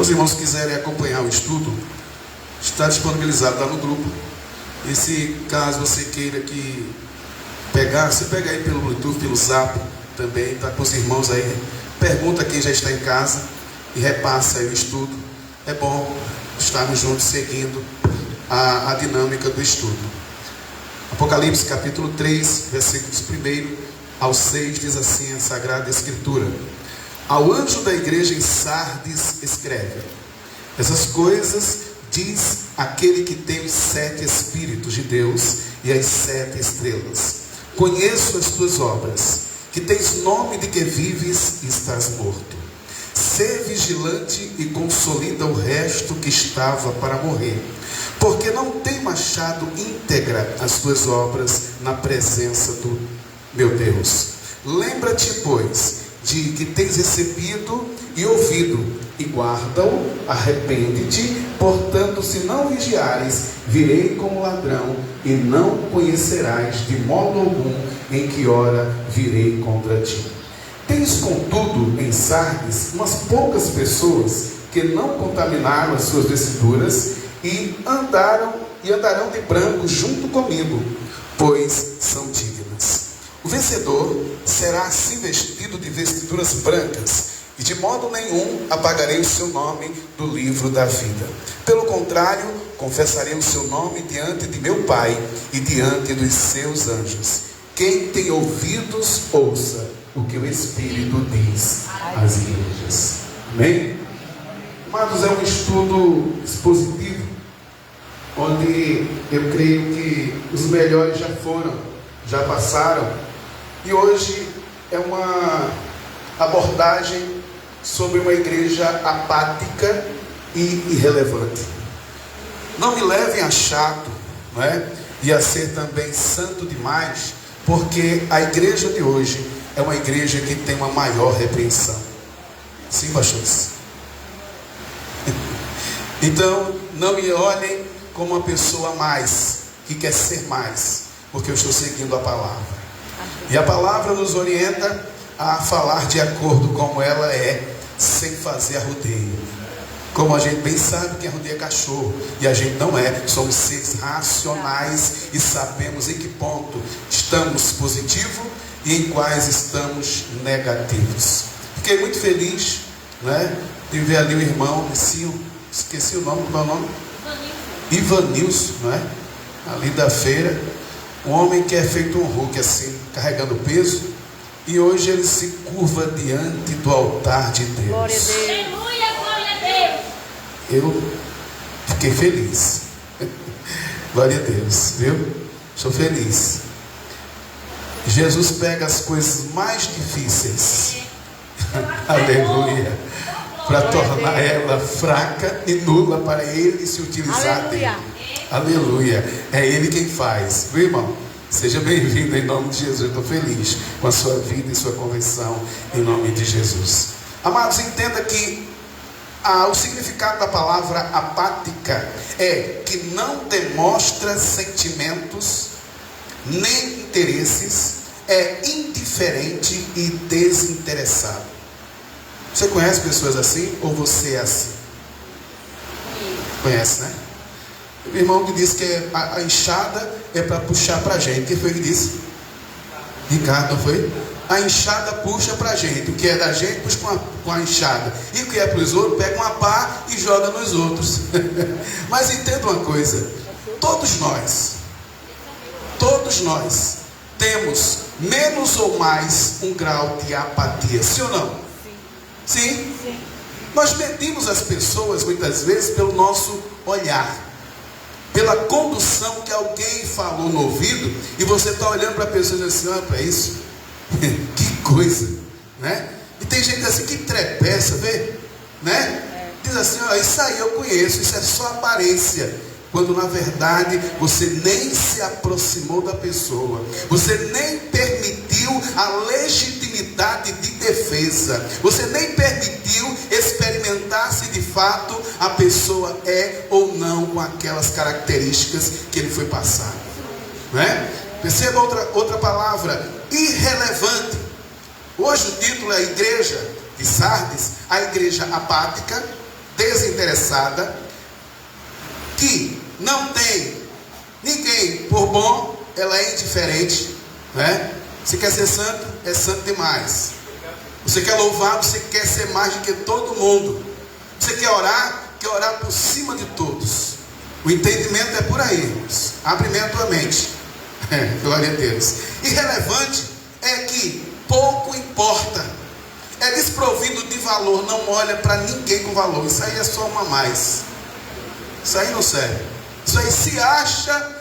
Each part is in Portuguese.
Os irmãos quiserem acompanhar o estudo, está disponibilizado lá no grupo. E se caso você queira que pegar, você pega aí pelo Bluetooth, pelo Zap também, está com os irmãos aí. Pergunta quem já está em casa e repassa aí o estudo. É bom estarmos juntos seguindo a dinâmica do estudo. Apocalipse capítulo 3, versículos 1 ao 6, diz assim a Sagrada Escritura: ao anjo da igreja em Sardes escreve: essas coisas diz aquele que tem os 7 Espíritos de Deus e as 7 estrelas. Conheço as tuas obras, que tens nome de que vives e estás morto. Sê vigilante e consolida o resto que estava para morrer, porque não tenho achado íntegra as tuas obras na presença do meu Deus. Lembra-te, pois, de que tens recebido e ouvido, e guarda-o, arrepende-te. Portanto, se não vigiares, virei como ladrão, e não conhecerás de modo algum em que hora virei contra ti. Tens, contudo, em Sardes umas poucas pessoas que não contaminaram as suas vestiduras e andarão de branco junto comigo, pois são dignas. O vencedor será assim vestido de vestiduras brancas, e de modo nenhum apagarei o seu nome do livro da vida. Pelo contrário, confessarei o seu nome diante de meu Pai e diante dos seus anjos. Quem tem ouvidos, ouça o que o Espírito diz às igrejas. Amém? Amados, é um estudo expositivo, onde eu creio que os melhores já foram, já passaram, e hoje é uma abordagem sobre uma igreja apática e irrelevante. Não me levem a chato, não é? E a ser também santo demais, porque a igreja de hoje é uma igreja que tem uma maior repreensão. Sim, pastores? Então, não me olhem como uma pessoa a mais, que quer ser mais, porque eu estou seguindo a palavra. E a palavra nos orienta a falar de acordo como ela é, sem fazer arrudeio. Como a gente bem sabe que arrudeia cachorro, e a gente não é. Somos seres racionais e sabemos em que ponto estamos positivos e em quais estamos negativos. Fiquei muito feliz, né, de ver ali o irmão, esqueci o nome, como é o nome? Ivanilson, não é? Ali da feira, um homem que é feito um Hulk assim, carregando peso, e hoje ele se curva diante do altar de Deus. Glória a Deus. Aleluia, glória a Deus. Eu fiquei feliz. Glória a Deus, viu? Estou feliz. Jesus pega as coisas mais difíceis, aleluia, para tornar ela fraca e nula para ele se utilizar dele. Aleluia. É ele quem faz, viu, irmão? Seja bem-vindo em nome de Jesus. Eu estou feliz com a sua vida e sua conversão em nome de Jesus. Amados, entenda que o significado da palavra apática é que não demonstra sentimentos nem interesses, é indiferente e desinteressado. Você conhece pessoas assim ou você é assim? Conhece, né? O irmão que disse que a enxada é para puxar para a gente. Quem foi que disse? Ricardo, não foi? A enxada puxa para a gente. O que é da gente, puxa com a enxada. E o que é para os outros, pega uma pá e joga nos outros. Mas entenda uma coisa: todos nós temos menos ou mais um grau de apatia. Sim ou não? Sim? Sim. Nós medimos as pessoas muitas vezes pelo nosso olhar, pela condução que alguém falou no ouvido, e você está olhando para a pessoa e diz assim: olha para isso, que coisa, né? E tem gente assim que trepeça, vê, né? Diz assim: ó, isso aí eu conheço, isso é só aparência. Quando na verdade você nem se aproximou da pessoa, você nem permitiu a legitimidade de defesa, você nem permitiu experimentar se de fato a pessoa é ou não com aquelas características que ele foi passado, né? Perceba outra palavra: irrelevante. Hoje o título é a igreja de Sardes, a igreja apática, desinteressada, que não tem ninguém por bom, ela é indiferente, né? Você quer ser santo? É santo demais. Você quer louvar? Você quer ser mais do que todo mundo. Você quer orar? Quer orar por cima de todos. O entendimento é por aí, irmãos. Abre mesmo a tua mente. Glória a Deus. Irrelevante é que pouco importa. É desprovido de valor. Não olha para ninguém com valor. Isso aí é só uma a mais. Isso aí não serve. Isso aí se acha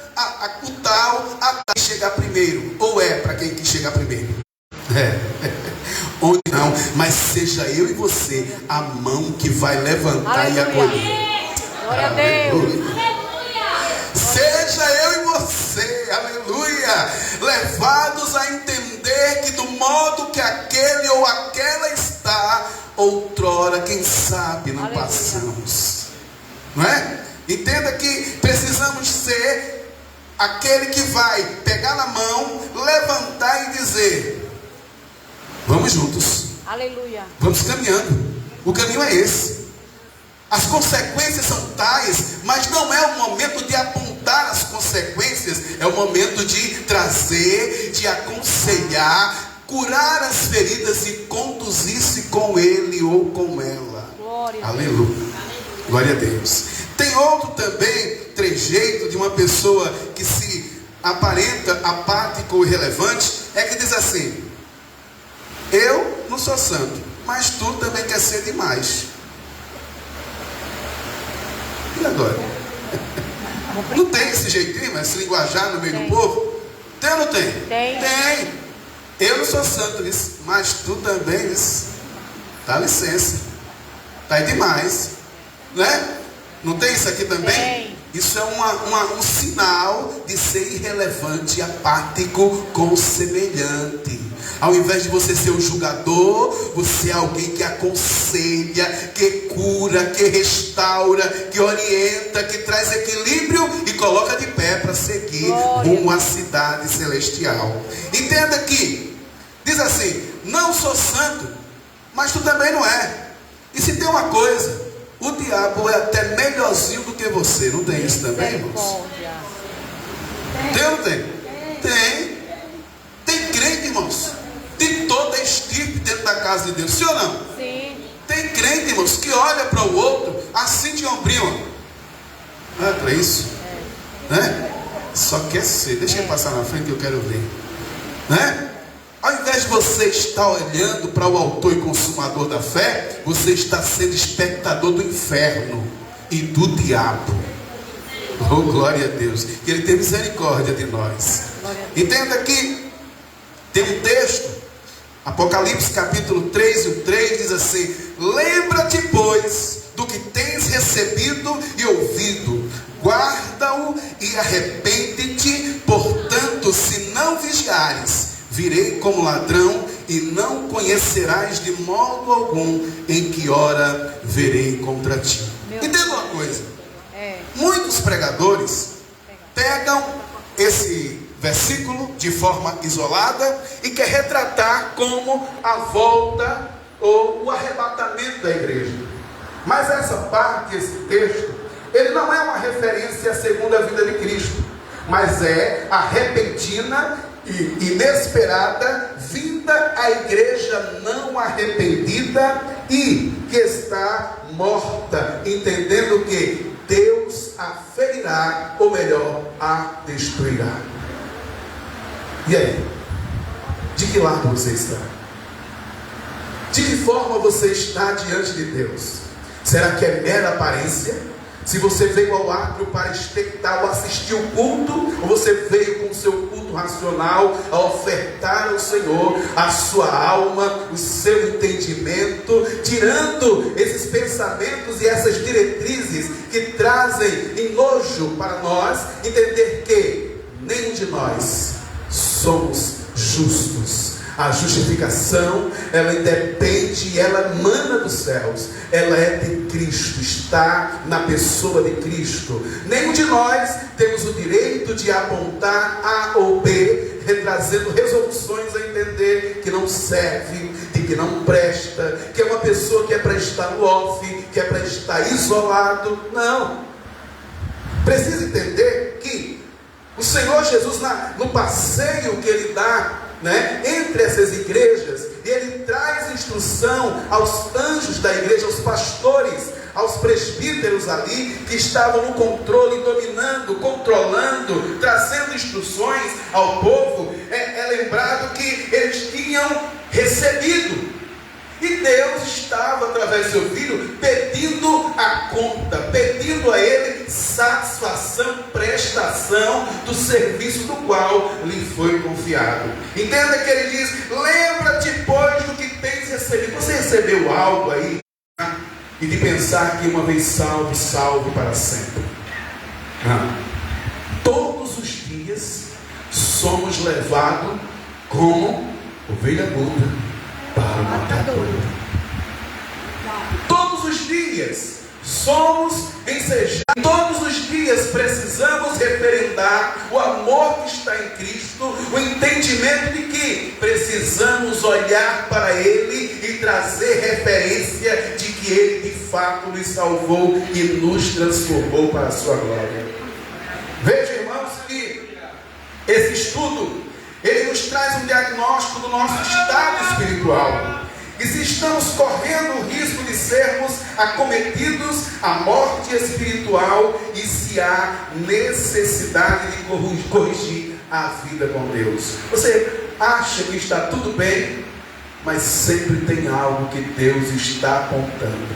o tal a chegar primeiro. Ou é para quem quer chegar primeiro. Ou não. Mas seja eu e você a mão que vai levantar. Aleluia. E acolher. Glória a Deus. Seja eu e você, aleluia, levados a entender que do modo que aquele ou aquela está, outrora, quem sabe, não aleluia. Passamos, não é? Entenda que precisamos ser aquele que vai pegar na mão, levantar e dizer: vamos juntos, aleluia, vamos caminhando, o caminho é esse. As consequências são tais, mas não é o momento de apontar as consequências, é o momento de trazer, de aconselhar, curar as feridas e conduzir-se com ele ou com ela. Glória. Aleluia. Glória a Deus. Tem outro também trejeito de uma pessoa que se aparenta apático ou irrelevante, é que diz assim: eu não sou santo, mas tu também quer ser demais. E agora? Não tem esse jeitinho, esse linguajar no meio do povo? Tem ou não tem? Tem. Eu não sou santo nisso, mas tu também nisso. Dá licença. Tá aí demais. Né? Não tem isso aqui também? Tem. Isso é um sinal de ser irrelevante e apático com o semelhante. Ao invés de você ser um julgador, você é alguém que aconselha, que cura, que restaura, que orienta, que traz equilíbrio e coloca de pé para seguir rumo à cidade celestial. Entenda que diz assim: não sou santo, mas tu também não é. E se tem uma coisa, o diabo é até melhorzinho do que você. Não tem isso também, irmãos? Tem ou não tem? Tem. Tem crente, irmãos, de toda a estirpe dentro da casa de Deus. Sim ou não? Sim. Tem crente, irmãos, que olha para o outro assim de ombrinho. Não é para isso? Né? Só quer ser. Deixa eu passar na frente que eu quero ver. Né? Ao invés de você estar olhando para o autor e consumador da fé, você está sendo espectador do inferno e do diabo. Oh, glória a Deus. Que Ele tenha misericórdia de nós. Entenda que tem um texto, Apocalipse capítulo 3, e o 3 diz assim: lembra-te, pois, do que tens recebido e ouvido, guarda-o e arrepende-te. Portanto, se não vigiares, virei como ladrão e não conhecerás de modo algum em que hora verei contra ti. Entenda uma coisa: muitos pregadores pegam esse versículo de forma isolada e quer retratar como a volta ou o arrebatamento da igreja. Mas essa parte, esse texto, ele não é uma referência à segunda vinda de Cristo, mas é a repentina e inesperada vinda à igreja não arrependida e que está morta, entendendo que Deus a ferirá, ou melhor, a destruirá. E aí? De que lado você está? De que forma você está diante de Deus? Será que é mera aparência? Se você veio ao átrio para expectar ou assistir o culto, ou você veio com o seu culto racional a ofertar ao Senhor a sua alma, o seu entendimento, tirando esses pensamentos e essas diretrizes que trazem enojo para nós, entender que nenhum de nós somos justos. A justificação, ela independe e ela emana dos céus. Ela é de Cristo, está na pessoa de Cristo. Nenhum de nós temos o direito de apontar A ou B, trazendo resoluções a entender que não serve de que não presta, que é uma pessoa que é para estar no off, que é para estar isolado. Não. Precisa entender que o Senhor Jesus, no passeio que Ele dá, entre essas igrejas, Ele traz instrução aos anjos da igreja, aos pastores, aos presbíteros ali, que estavam no controle, dominando, controlando, trazendo instruções ao povo. É lembrado que eles tinham recebido, e Deus estava, através do seu Filho, pedindo a conta, pedindo a Ele satisfação, prestação do serviço do qual lhe foi confiado. Entenda que Ele diz: lembra-te, pois, do que tens recebido. Você recebeu algo aí? E de pensar que uma vez salvo, salvo para sempre. Não. Todos os dias somos levados como ovelha muda para o matadouro. Todos os dias somos ensejados. Todos os dias precisamos referendar o amor que está em Cristo, o entendimento de que precisamos olhar para Ele e trazer referência de que Ele de fato nos salvou e nos transformou para a sua glória. Veja, irmãos, que esse estudo, ele nos traz um diagnóstico do nosso estado espiritual. E se estamos correndo o risco de sermos acometidos à morte espiritual, e se há necessidade de corrigir a vida com Deus. Você acha que está tudo bem, mas sempre tem algo que Deus está apontando.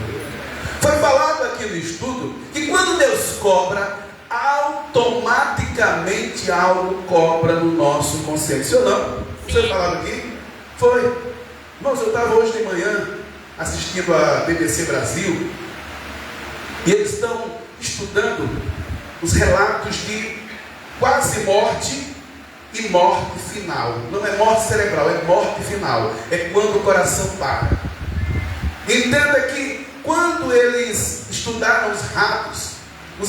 Foi falado aqui no estudo que quando Deus cobra, automaticamente algo cobra no nosso consciência, ou não? Foi falado aqui? Foi. Irmãos, eu estava hoje de manhã assistindo a BBC Brasil, e eles estão estudando os relatos de quase morte e morte final. Não é morte cerebral, é morte final. É quando o coração para. Entenda que quando eles estudaram os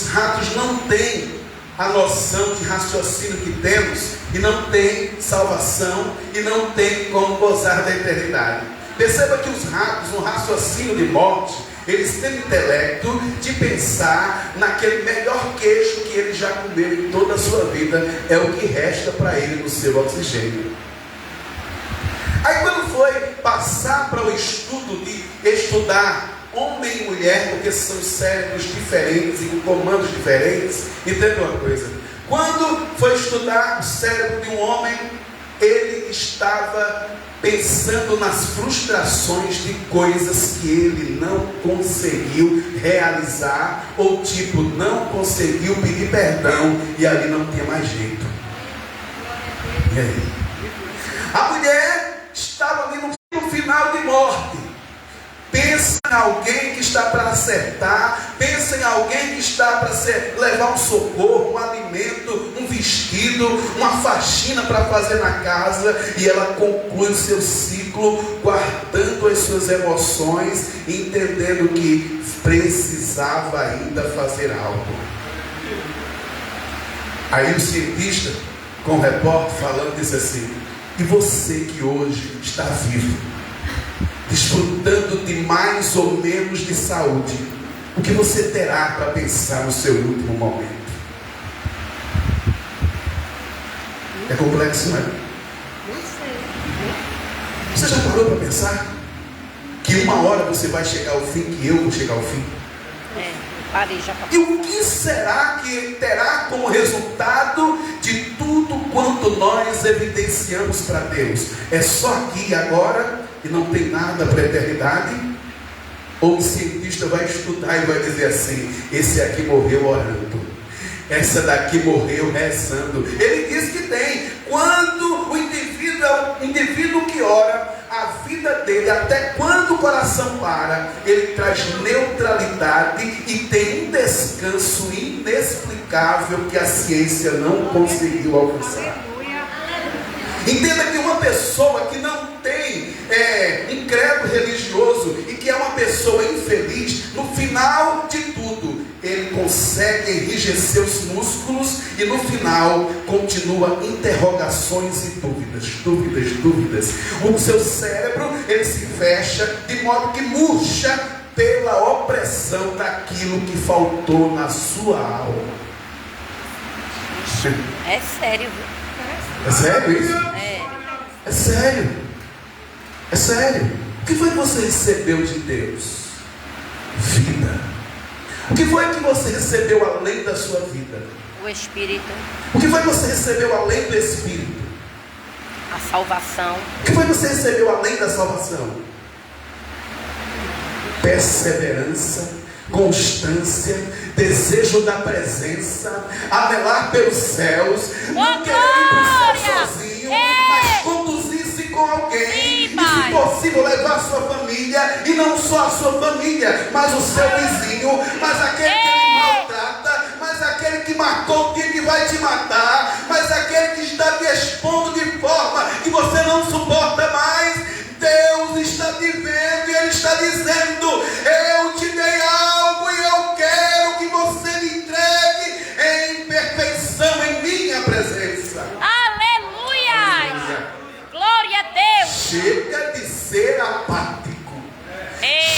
ratos não têm a noção de raciocínio que temos, e não tem salvação, e não tem como gozar da eternidade. Perceba que os ratos, no raciocínio de morte, eles têm intelecto de pensar naquele melhor queijo que ele já comeu em toda a sua vida, é o que resta para ele no seu oxigênio. Aí quando foi passar para o estudo de estudar homem e mulher, porque são cérebros diferentes e com comandos diferentes, entenda uma coisa: quando foi estudar o cérebro de um homem, ele estava pensando nas frustrações de coisas que ele não conseguiu realizar, ou tipo, não conseguiu pedir perdão, e ali não tinha mais jeito. E aí? A mulher estava ali no final de morte. Pensa em alguém que está para acertar, pensa em alguém que está para levar um socorro, um alimento, um vestido, uma faxina para fazer na casa, e ela conclui o seu ciclo guardando as suas emoções, entendendo que precisava ainda fazer algo. Aí o cientista, com o repórter falando, disse assim: e você que hoje está vivo, desfrutando de mais ou menos de saúde, o que você terá para pensar no seu último momento? É complexo, não é? Você já parou para pensar que uma hora você vai chegar ao fim, que eu vou chegar ao fim? Parei já. E o que será que terá como resultado de tudo quanto nós evidenciamos para Deus? É só aqui e agora e não tem nada para a eternidade? Ou o cientista vai estudar e vai dizer assim: esse aqui morreu orando, essa daqui morreu rezando. Ele diz que tem. Quando o indivíduo que ora, a vida dele, até quando o coração para, ele traz neutralidade e tem um descanso inexplicável que a ciência não conseguiu alcançar. Entenda que uma pessoa que não tem um credo religioso e que é uma pessoa infeliz, no final de tudo, ele consegue enrijecer os músculos e no final continua interrogações e dúvidas. O seu cérebro, ele se fecha de modo que murcha pela opressão daquilo que faltou na sua alma. É sério, viu? É sério isso? É. É sério. É sério. O que foi que você recebeu de Deus? Vida. O que foi que você recebeu além da sua vida? O Espírito, O que foi que você recebeu além do Espírito? a salvação, O que foi que você recebeu além da salvação? Perseverança, constância, desejo da presença, anelar pelos céus, não querer ir para o céu sozinho, mas conduzir-se com alguém, e se possível levar a sua família, e não só a sua família, mas o seu vizinho, mas aquele que lhe maltrata, mas aquele que marcou o dia que vai te matar, mas aquele que está te expondo de forma que você não suporta mais. Deus está te vendo e Ele está dizendo: eu te dei algo e eu quero que você me entregue em perfeição em minha presença. aleluia, glória a Deus, Chega de ser apático,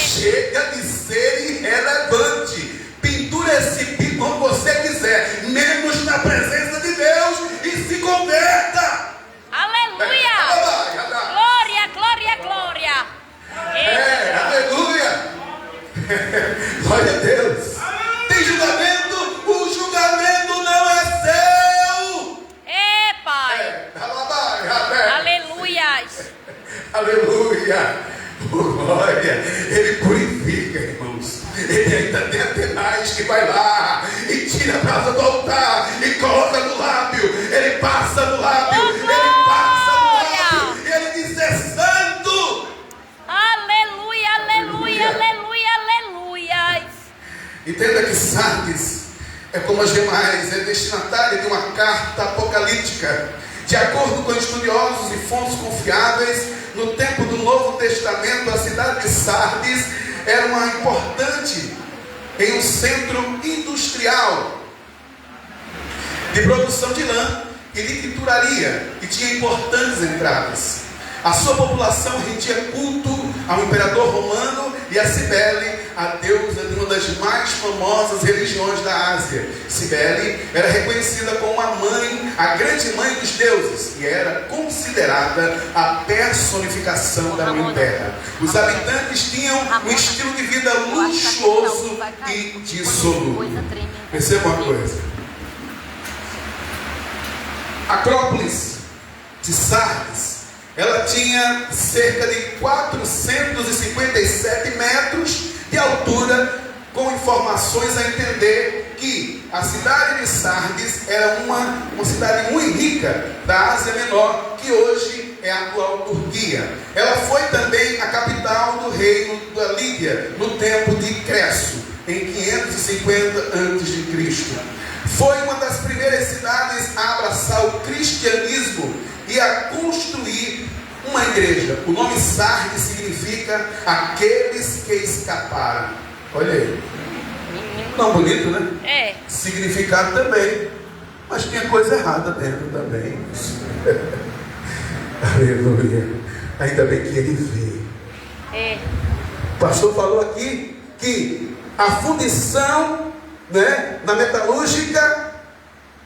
chega de ser irrelevante. Pintura esse pico como você quiser, menos na presença de Deus, e se converta. aleluia, glória, Aleluia. Glória a Deus. Tem julgamento, o julgamento não é seu. Pai, Aleluia. Glória. Ele purifica, irmãos. Ele ainda tem Atenais que vai lá e tira a brasa do altar e coloca no lábio. Ele passa no lábio. Ele passa no lábio. E ele diz: é santo. aleluia, Entenda que Sardes é como as demais, é destinatária de uma carta apocalíptica. De acordo com estudiosos e fontes confiáveis, no tempo do Novo Testamento, a cidade de Sardes era uma importante em um centro industrial de produção de lã e de tinturaria, e tinha importantes entradas. A sua população rendia culto ao imperador romano e a Cibele, a deusa de uma das mais famosas religiões da Ásia. Cibele era reconhecida como a mãe, a grande mãe dos deuses, e era considerada a personificação da mãe terra. Os habitantes tinham um estilo de vida luxuoso e dissoluto. Perceba uma coisa: a Acrópolis de Sardes, ela tinha cerca de 457 metros de altura, com informações a entender que a cidade de Sardes era uma cidade muito rica da Ásia Menor, que hoje é a atual Turquia. Ela foi também a capital do reino da Lídia, no tempo de Creso, em 550 a.C. Foi uma das primeiras cidades a abraçar o cristianismo e a construir uma igreja. O nome Sardes significa aqueles que escaparam. Olha aí. Não bonito, né? É. Significado também. Mas tinha coisa errada dentro também. Aleluia. Ainda bem que ele vê. O pastor falou aqui que a fundição, né, na metalúrgica,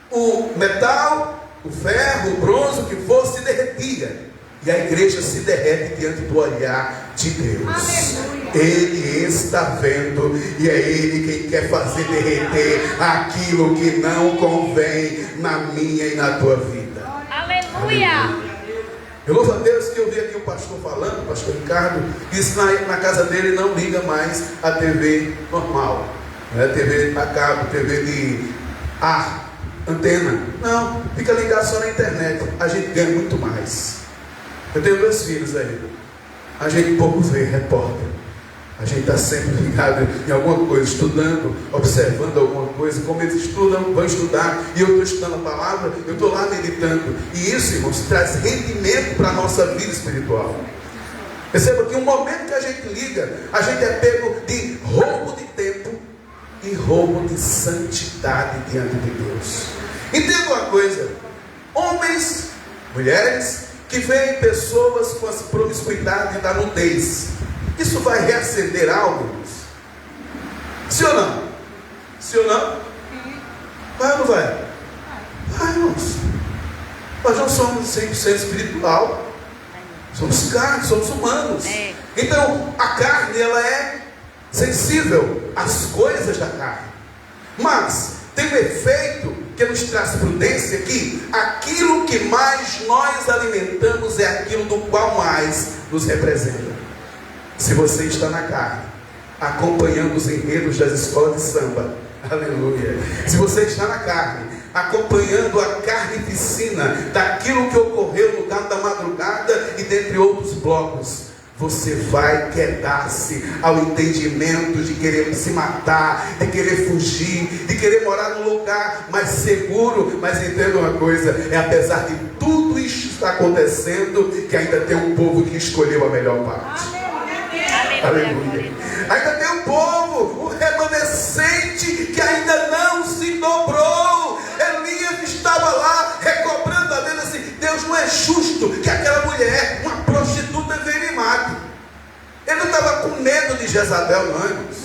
o metal, o ferro, o bronze, o que fosse, derretia. E a igreja se derrete diante do olhar de Deus. Aleluia. Ele está vendo, e é Ele quem quer fazer derreter aquilo que não convém na minha e na tua vida. Aleluia. Eu louvo a Deus que eu vi aqui o pastor falando, o pastor Ricardo, disse na casa dele não liga mais a TV normal, não é TV a cabo, TV de ar, antena. Não, fica ligado só na internet. A gente ganha muito mais. Eu tenho 2 filhos aí. A gente pouco vê repórter. A gente está sempre ligado em alguma coisa, estudando, observando alguma coisa. Como eles estudam, vão estudar, e eu estou estudando a palavra, eu estou lá meditando. E isso, irmãos, traz rendimento para a nossa vida espiritual. Perceba que um momento que a gente liga, a gente é pego de roubo de tempo e roubo povo de santidade diante de Deus. Entenda uma coisa: homens, mulheres que veem pessoas com as promiscuidade da nudez, isso vai reacender algo? Sim ou não? Sim ou não? Vai ou não vai? Vai, irmãos. Nós não somos 100% espiritual. Somos carne, somos humanos. Então, a carne, ela é sensível às coisas da carne. Mas, tem um efeito que nos traz prudência, que aquilo que mais nós alimentamos é aquilo do qual mais nos representa. Se você está na carne, acompanhando os enredos das escolas de samba, aleluia. Se você está na carne, acompanhando a carnificina daquilo que ocorreu no canto da madrugada e dentre outros blocos, você vai quedar-se ao entendimento de querer se matar, de querer fugir, de querer morar num lugar mais seguro. Mas entenda uma coisa: é apesar de tudo isso estar acontecendo, que ainda tem um povo que escolheu a melhor parte. Aleluia. Ainda tem um povo, um remanescente que ainda não se dobrou. Elias estava lá recobrando a Deus assim: Deus, não é justo que aquela mulher, uma prostituta, venha me mate. Ele não estava com medo de Jezabel, não, irmãos.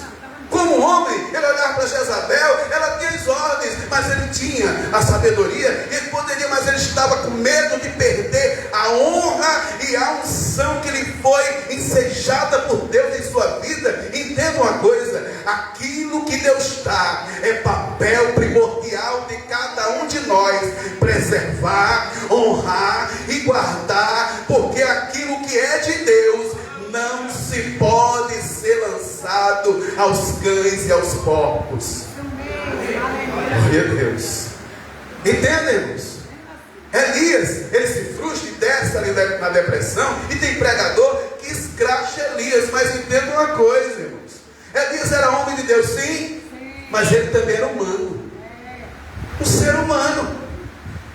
Como homem, ele olhava para Jezabel, ela tinha as ordens, mas ele tinha a sabedoria, ele poderia, mas ele estava com medo de perder a honra e a unção que lhe foi ensejada por Deus em sua vida. Entenda uma coisa: aquilo que Deus dá é papel primordial de cada um de nós preservar, honrar e guardar, porque aquilo que é de Deus não se pode ser lançado aos cães e aos porcos. Glória a Deus. Entendemos? Elias, ele se frustra e desce ali na depressão, e tem pregador que escracha Elias. Mas entenda uma coisa, irmãos: Elias era homem de Deus, sim, mas ele também era humano, um ser humano.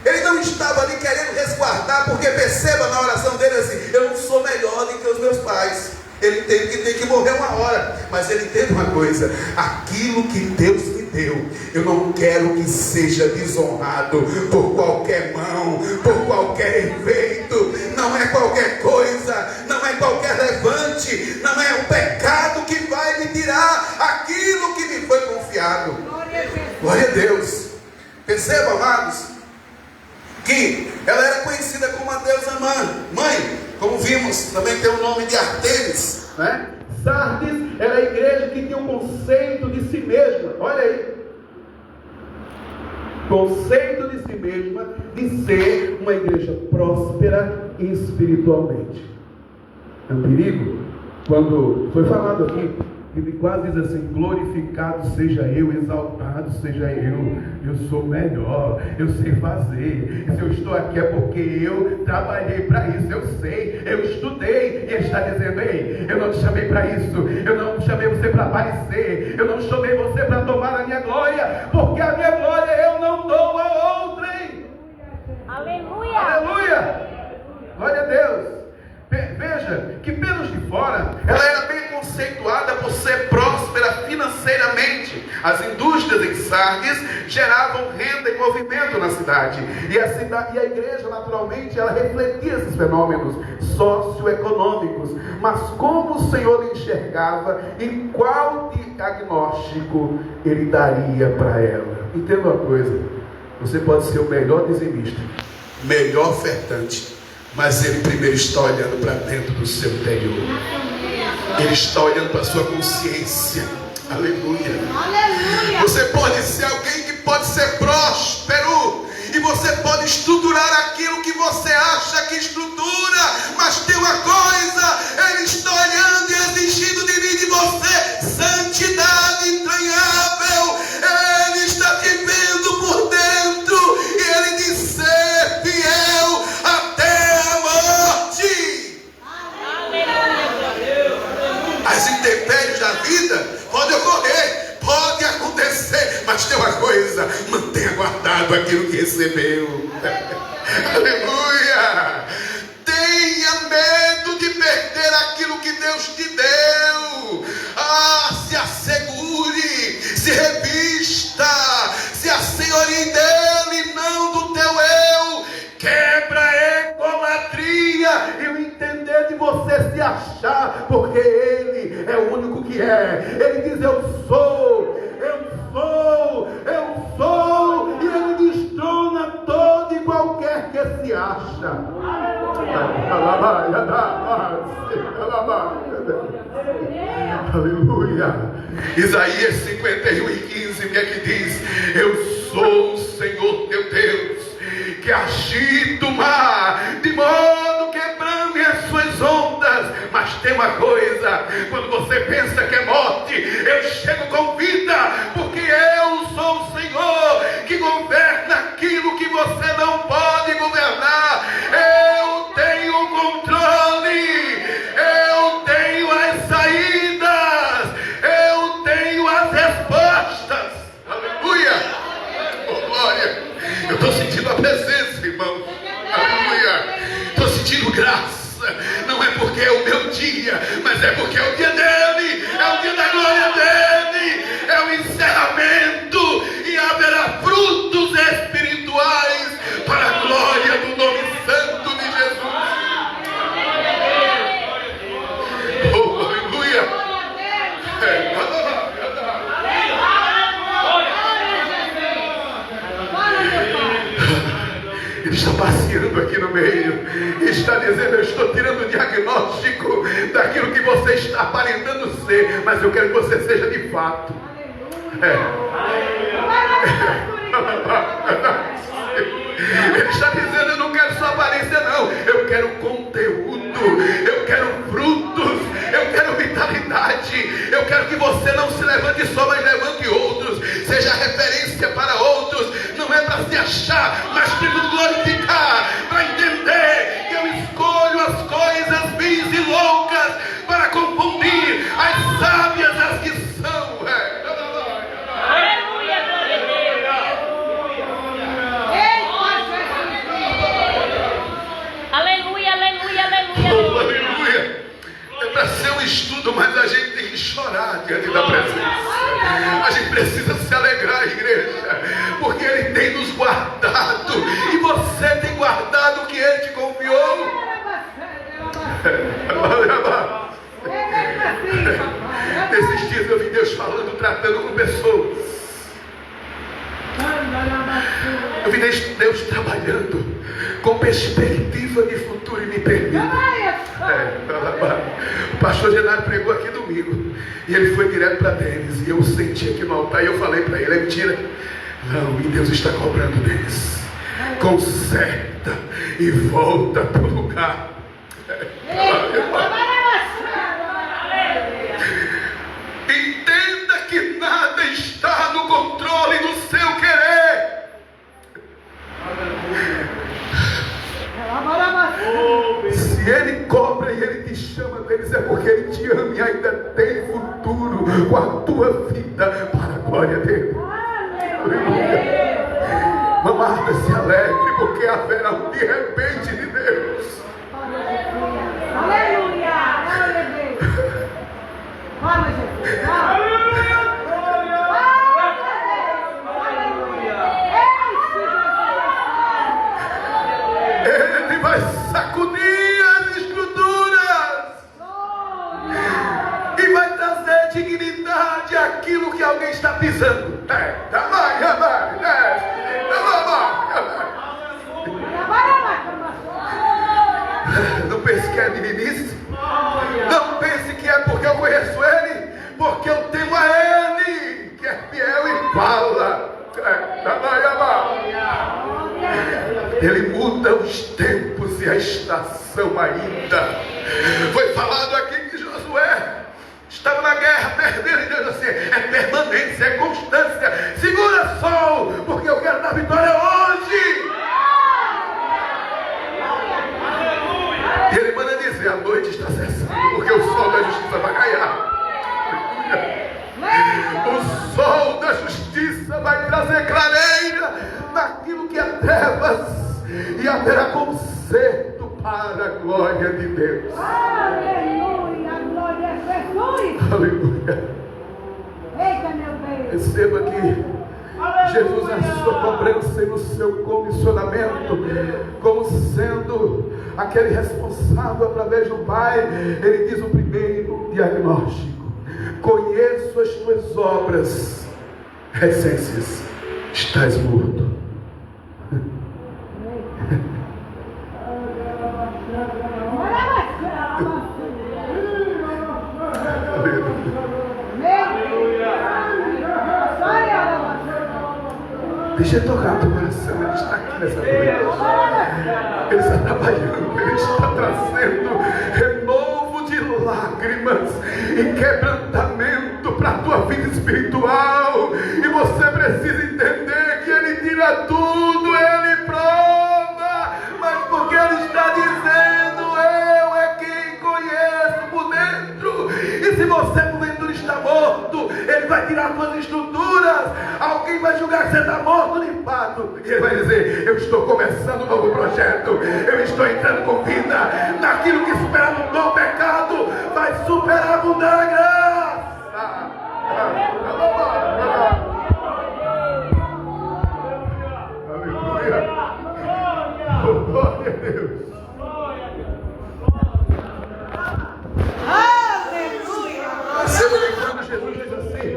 Ele não estava ali querendo resguardar, porque perceba na oração dele assim: eu não sou melhor do que os meus pais. Ele entende que tem que morrer uma hora, mas ele entende uma coisa: aquilo que Deus me deu, eu não quero que seja desonrado por qualquer mão, por qualquer efeito. Não é qualquer coisa, não é qualquer levante, não é um pecado que vai me tirar aquilo que me foi confiado. Glória a Deus. Perceba, amados, que ela era conhecida como a deusa mãe, como vimos, também tem o nome de Artemis, né? Sardes era a igreja que tinha um conceito de si mesma, olha aí, conceito de si mesma, de ser uma igreja próspera espiritualmente. É um perigo, quando foi falado aqui, ele quase diz assim: glorificado seja eu, exaltado seja eu sou melhor, eu sei fazer, se eu estou aqui é porque eu trabalhei para isso, eu sei, eu estudei. E ele está dizendo: ei, eu não te chamei para isso, eu não chamei você para aparecer, eu não chamei você para tomar a minha glória, porque a minha glória eu não dou a outrem. Aleluia. Aleluia. Glória a Deus. Veja que pelos de fora ela era bem conceituada por ser próspera financeiramente. As indústrias em Sardes geravam renda e movimento na cidade, e a igreja naturalmente ela refletia esses fenômenos socioeconômicos. Mas como o Senhor lhe enxergava e qual diagnóstico ele daria para ela? Entenda uma coisa: você pode ser o melhor dizimista, melhor ofertante, mas ele primeiro está olhando para dentro do seu interior. Ele está olhando para a sua consciência. Aleluia. Você pode ser alguém que pode ser próspero, e você pode estruturar aquilo que você acha que estrutura, mas tem uma coisa: ele está olhando e exigindo de mim e de você santidade entranhável. Ele está te vendo por dentro, e ele diz: ser fiel até a morte. As intempéries da vida podem ocorrer, pode acontecer, mas tem uma coisa: mantenha guardado aquilo que recebeu. Aleluia. Tenha medo de perder aquilo que Deus te deu. Se assegure, se revire sair dele, não do teu eu. Quebra a egolatria e o entender de você se achar, porque ele é o único que é. Ele diz: eu sou, e ele destrona todo e qualquer que se acha. Aleluia. Isaías 51:15, que é que diz: eu sou o Senhor teu Deus, que agita o mar, de modo que brame as suas ondas. Mas tem uma coisa: quando você pensa que é morte, eu chego com vida, porque eu sou o Senhor que governa aquilo que você não pode governar. Eu tenho o controle, eu tenho as saídas, eu tenho as respostas. Aleluia. Oh, glória. Eu estou sentindo a presença, irmão. Aleluia. Estou sentindo graça. Não é porque é o meu dia, mas é porque é o dia dele, é o dia da glória dele, é o encerramento, e haverá frutos espirituais para a glória do nome santo de Jesus. Oh, aleluia. Ele está passeando aqui no meio e está dizendo: eu estou tirando o diagnóstico daquilo que você está aparentando ser, mas eu quero que você seja de fato. Ele está dizendo: eu não quero sua aparência, não, eu quero conteúdo, eu quero frutos, eu quero vitalidade, eu quero que você não se levante só, mas levante outros, seja referência para outros. Não é para se achar, mas para glorificar, para entender que eu escolho as coisas vis e loucas para confundir as sábias, as que são. Aleluia, glória a Deus. Aleluia, aleluia, aleluia. Oh, aleluia. É para ser um estudo, mas a gente tem que chorar diante da presença. A gente precisa se alegrar, igreja, porque Ele tem nos guardado, e você tem guardado o que Ele te confiou. Nesses dias eu vi Deus falando, tratando com pessoas. Eu vi Deus trabalhando com perspectiva de futuro, e me permita. O pastor Genário pregou aqui domingo, e ele foi direto para Denis, e eu o senti aqui no altar, e eu falei para ele: é mentira? Não, e Deus está cobrando deles. Conserta e volta para o lugar. Entenda que nada está no controle do seu querer. Se Ele cobra e Ele te chama deles, é porque Ele te ama e ainda tem futuro com a tua vida para a glória dele. Mamada, se alegre, porque haverá um de repente de Deus. Aleluia! Glória a Deus! Fala, Jesus! Aleluia! Ele vai sacudir as estruturas e vai trazer dignidade àquilo que alguém está pisando. Não pense que é meninice. Não pense que é porque eu conheço Ele, porque eu tenho a Ele, que é fiel e fala. Ele muda os tempos e a estação ainda. Foi falado aqui que Josué estava na guerra, perdendo, e Deus assim: é permanência, é constância. Segura, sol, porque eu quero dar vitória hoje. E ele manda dizer: a noite está cessando, porque o sol da justiça vai cair. O sol da justiça vai trazer clareira naquilo que é trevas, e haverá conserto para a glória de Deus. Aleluia! Glória a Jesus! Aleluia! Eita, meu Deus! Receba aqui Jesus, na sua cobrança e no seu comissionamento, como sendo aquele responsável através do Pai, Ele diz o primeiro diagnóstico: conheço as tuas obras recentes, estás morto. Deixa eu tocar no teu coração. Ele está aqui nessa noite. Ele está trabalhando. Ele está trazendo renovo de lágrimas e quebrantamento para a tua vida espiritual. E você precisa entender que Ele tira tudo, Ele prova. Mas porque Ele está dizendo: eu é quem conheço por dentro. E se você por dentro está morto, Ele vai tirar suas estruturas. Alguém vai julgar que você está morto, limpado, e Ele vai dizer: eu estou começando um novo projeto. Eu estou entrando com vida naquilo que superava um novo pecado, vai superar a mudar a graça. Aleluia. Glória a Deus. Quando Jesus diz assim: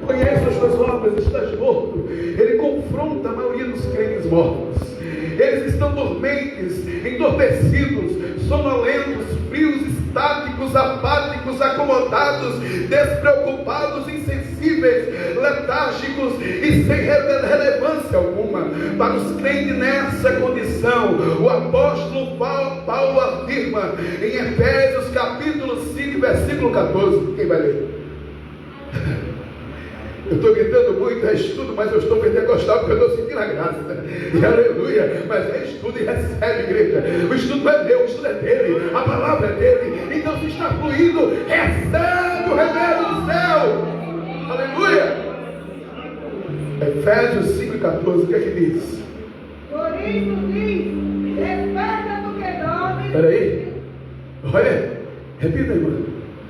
conhece as tuas obras, estás morto, Ele confronta a maioria dos crentes mortos. Eles estão dormentes, entorpecidos, sonolentos, frios, estáticos, apáticos, acomodados, despreocupados, insensíveis, letárgicos e sem relevância alguma. Para os crentes nessa condição, o apóstolo Paulo afirma em Efésios capítulo 5, versículo 14. Quem vai ler? Eu estou gritando muito, é estudo, mas eu estou pentecostal porque eu estou sentindo a graça. E aleluia, mas é estudo e recebe, igreja. O estudo é meu, o estudo é dele, a palavra é dele. Então se está fluindo, recebe o remédio do céu. Aleluia. Efésios 5,14, o que é que diz? Por isso diz: desperta do que dorme. Espera aí. Olha, repita, irmã.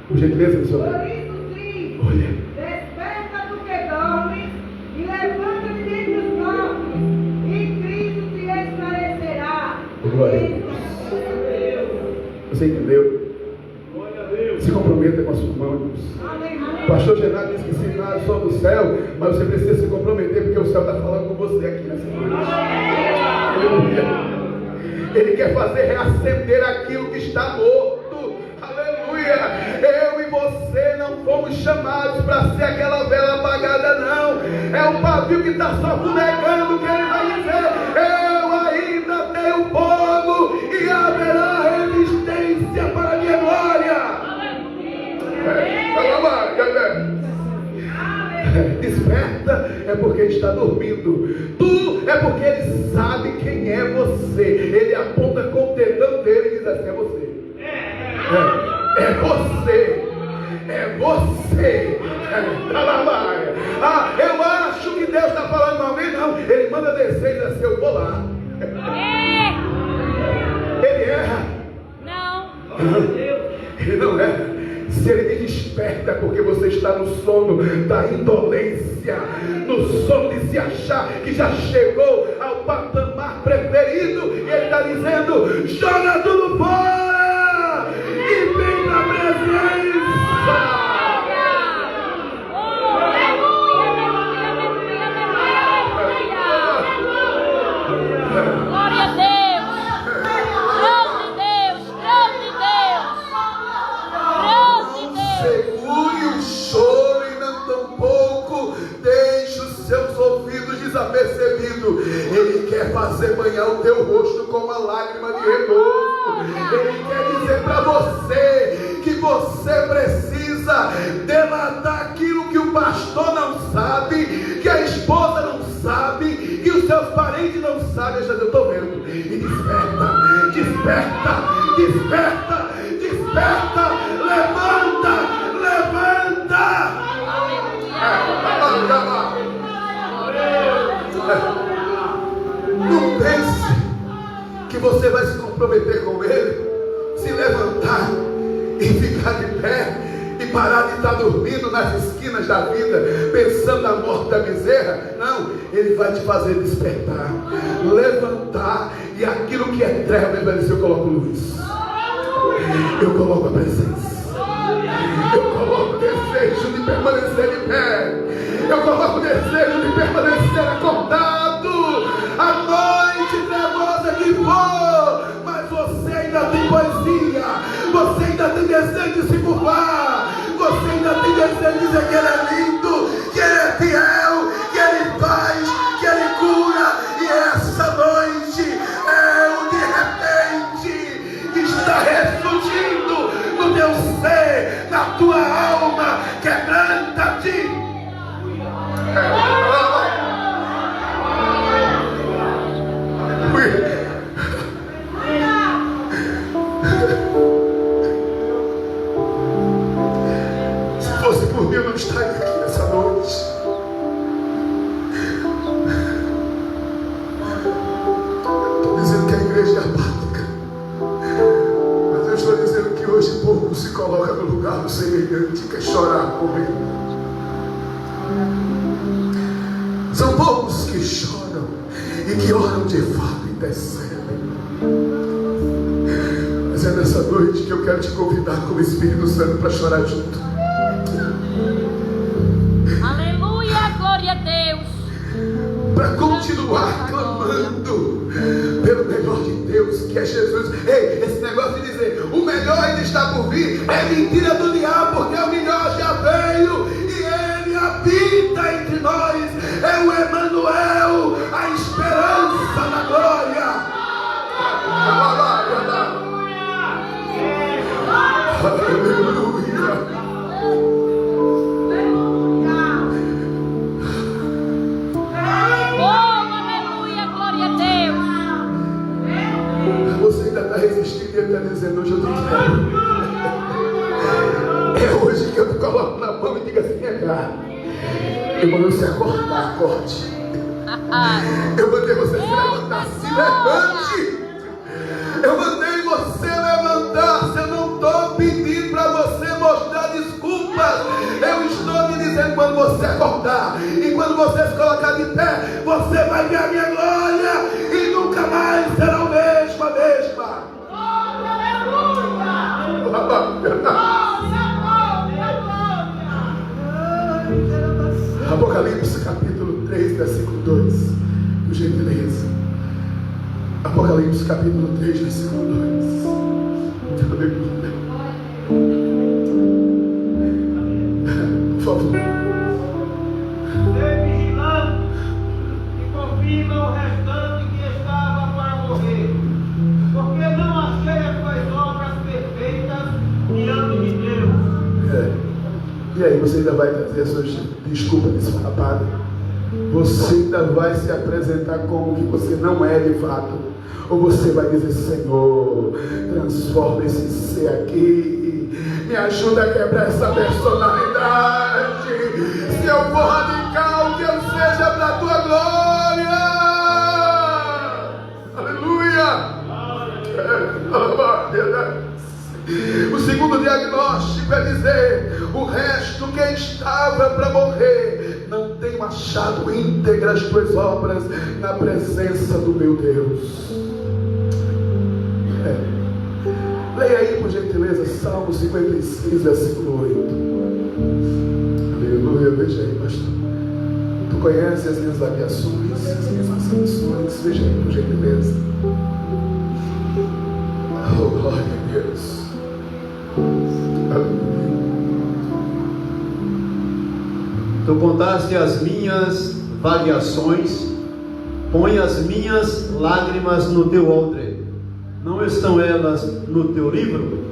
Por gentileza, Por senhor. isso diz: Olha. desperta do que dorme e levanta-te dentre os mortos, e Cristo te esclarecerá. Glória a Deus. Você entendeu? Se comprometa com a sua mão, irmãos. O pastor Genaro disse que se não é só do céu, mas você precisa se comprometer, porque o céu está falando com você aqui nessa noite. Aleluia. Ele quer fazer reacender aquilo que está morto. Aleluia. Eu e você não fomos chamados para ser aquela vela apagada, não. É o pavio que está só fumegando, que ele vai dizer: eu ainda tenho fogo e haverá resistência para a minha glória. Desperta é porque está dormindo. Tu é porque Ele sabe quem é você. Ele aponta com o dedão dele e diz assim: é você. É você. É você. Ah, eu acho que Deus está falando com alguém. Não, Ele manda descer e diz assim: eu vou lá. Ele erra? Não. Ele não erra. Se Ele me desperta, é porque você está no sono da indolência, no sono de se achar que já chegou ao patamar preferido. E Ele está dizendo: joga tudo fora e vem na presença. Glória a Deus. Segure o choro e não tampouco deixe os seus ouvidos desapercebidos. Ele quer fazer banhar o teu rosto com uma lágrima de renovo. Ele quer dizer para você que você precisa delatar aquilo que o pastor não sabe, que a esposa não sabe, que os seus parentes não sabem. Eu estou vendo. E desperta, desperta, desperta, desperta, levanta, levanta. Não pense que você vai se comprometer com Ele, se levantar e ficar de pé e parar de estar dormindo nas esquinas da vida, pensando na morte da bezerra. Não, Ele vai te fazer despertar, levantar, e aquilo que é treva, Ele vai dizer: eu coloco luz, eu coloco a presença, eu coloco o desejo de permanecer de pé, eu coloco o desejo de permanecer acordado, a noite trevosa que for, mas você ainda tem poesia, você ainda tem desejo de se curvar, você ainda tem desejo de dizer que Ele é lindo, que Ele é fiel, que Ele faz, que Ele cura. E essa noite de repente está ressurgindo no teu ser, na tua alma. Quebranta-te. Se fosse por mim, eu não estaria aqui nessa noite. Estou dizendo que a igreja é apática, mas eu estou dizendo que hoje pouco se coloca no lugar do semelhante, que é chorar com ele. São poucos que choram e que oram de fato e intercedem. Mas é nessa noite que eu quero te convidar como Espírito Santo para chorar junto. Aleluia, glória a Deus. Para continuar clamando pelo melhor de Deus, que é Jesus. Ei, esse negócio de dizer o melhor ainda está por vir é mentira do diabo, porque o melhor já veio e Ele habita entre nós. É o Emanuel, a esperança da glória. Aleluia. Você ainda está resistindo e Ele está dizendo: hoje eu te quero. É hoje que eu te coloco na mão e diga assim: é cá. Eu mandei você acordar, acorde. Eu mandei você se levantar, se levante. Eu mandei você levantar-se. Eu não estou pedindo para você mostrar desculpas. Eu estou te dizendo: quando você acordar e quando você se colocar de pé, você vai ver a minha glória e nunca mais será o mesmo, a mesma. Apocalipse capítulo 3, versículo 2, por gentileza. Apocalipse capítulo 3, versículo 2. Aleluia. Por favor. Ser vigilante e confirma o restante que estava para morrer, porque não achei as tuas obras perfeitas diante de Deus. E aí, você ainda vai trazer a sua desculpa desfarrapada? Você ainda vai se apresentar como que você não é de fato? Ou você vai dizer: Senhor, transforma esse ser aqui, me ajuda a quebrar essa personalidade. Se eu for radical, que eu seja para a tua glória. Aleluia. O segundo diagnóstico é dizer: o resto que estava para morrer não tem achado íntegras as tuas obras na presença do meu Deus. Leia aí, por gentileza, Salmo 56, versículo 8. Aleluia. Veja aí, pastor. Tu conheces as minhas variações, as minhas ascensões. Veja aí, por gentileza. Oh, glória a Deus. Tu contaste as minhas variações, põe as minhas lágrimas no teu odre. Não estão elas no teu livro?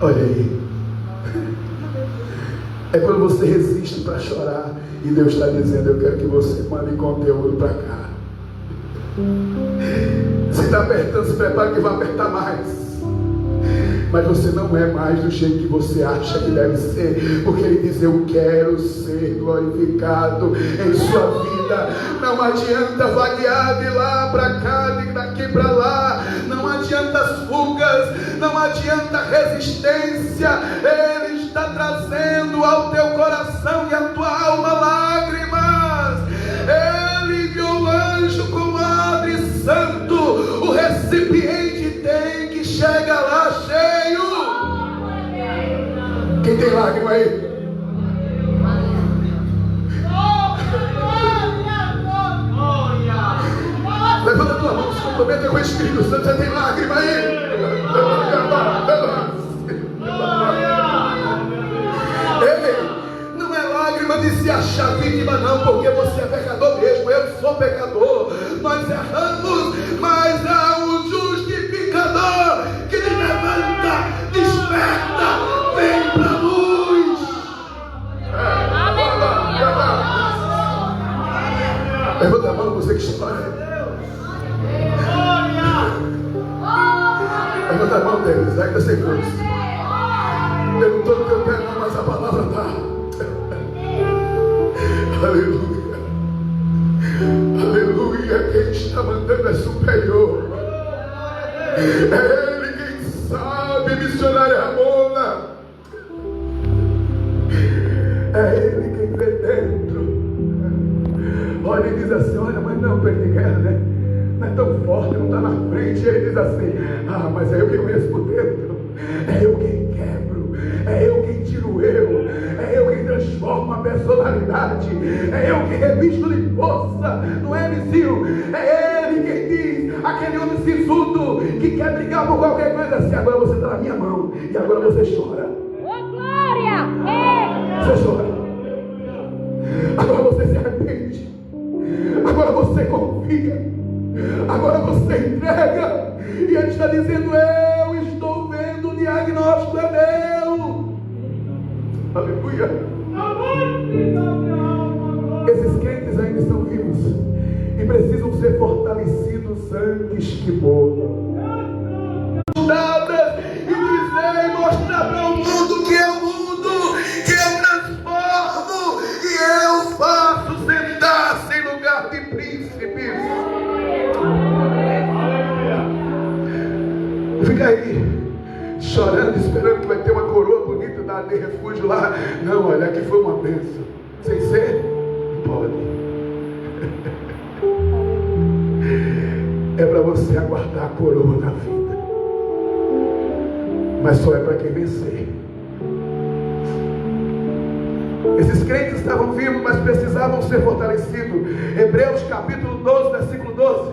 Olha aí. É quando você resiste para chorar e Deus está dizendo: eu quero que você mande conteúdo para cá. Se está apertando, se prepara que vai apertar mais. Mas você não é mais do jeito que você acha que deve ser, porque Ele diz: eu quero ser glorificado em sua vida. Não adianta vaguear de lá para cá, de daqui para lá. Não adianta as fugas, não adianta resistência. Ele está trazendo ao teu coração e à tua alma lágrimas. Ele enviou o anjo com odre santo. O recipiente tem que chegar lá cheio. Quem tem lágrima aí? Levanta a tua mão, se comprometa com o Espírito Santo. Você tem lágrima aí? Ei, não é lágrima de se achar vítima não, porque você é pecador mesmo. Eu sou pecador. Nós erramos, mas há um justificador que te levanta, desperta, vem para a luz. Levanta a mão, você que chora. Levanta a mão deles, ainda sem força. Eu não estou no teu pé não, mas a palavra está. Aleluia. Aleluia. Quem está mandando é superior. É Ele quem sabe, missionária Ramona. É Ele quem vê dentro. Olha e diz assim, olha, mas não estou em guerra, né? Não é tão forte, não está na frente. Ele diz assim, mas é eu quem conheço por dentro. É eu quem quebro. É eu quem tiro o erro. É eu quem transformo a personalidade. É eu quem revisto de força. Não é vizinho. É Ele quem diz, aquele homem sisudo que quer brigar por qualquer coisa assim. Agora você está na minha mão. E agora você chora. Ô, glória! Você chora. Agora você se arrepende. Agora você confia. Agora você entrega. E Ele está dizendo, eu estou vendo, o diagnóstico é meu. Aleluia. Esses crentes ainda estão vivos e precisam ser fortalecidos antes que morram. E dizer e mostrar para o mundo que é o mundo, que eu transformo e eu faço sentar-se em lugar de príncipes. Fica aí chorando, esperando que vai ter uma coroa bonita da de refúgio lá. Não, olha, aqui foi uma bênção. Sem ser, pode. É para você aguardar a coroa da vida. Mas só é para quem vencer. Esses crentes estavam vivos, mas precisavam ser fortalecidos. Hebreus capítulo 12, versículo 12.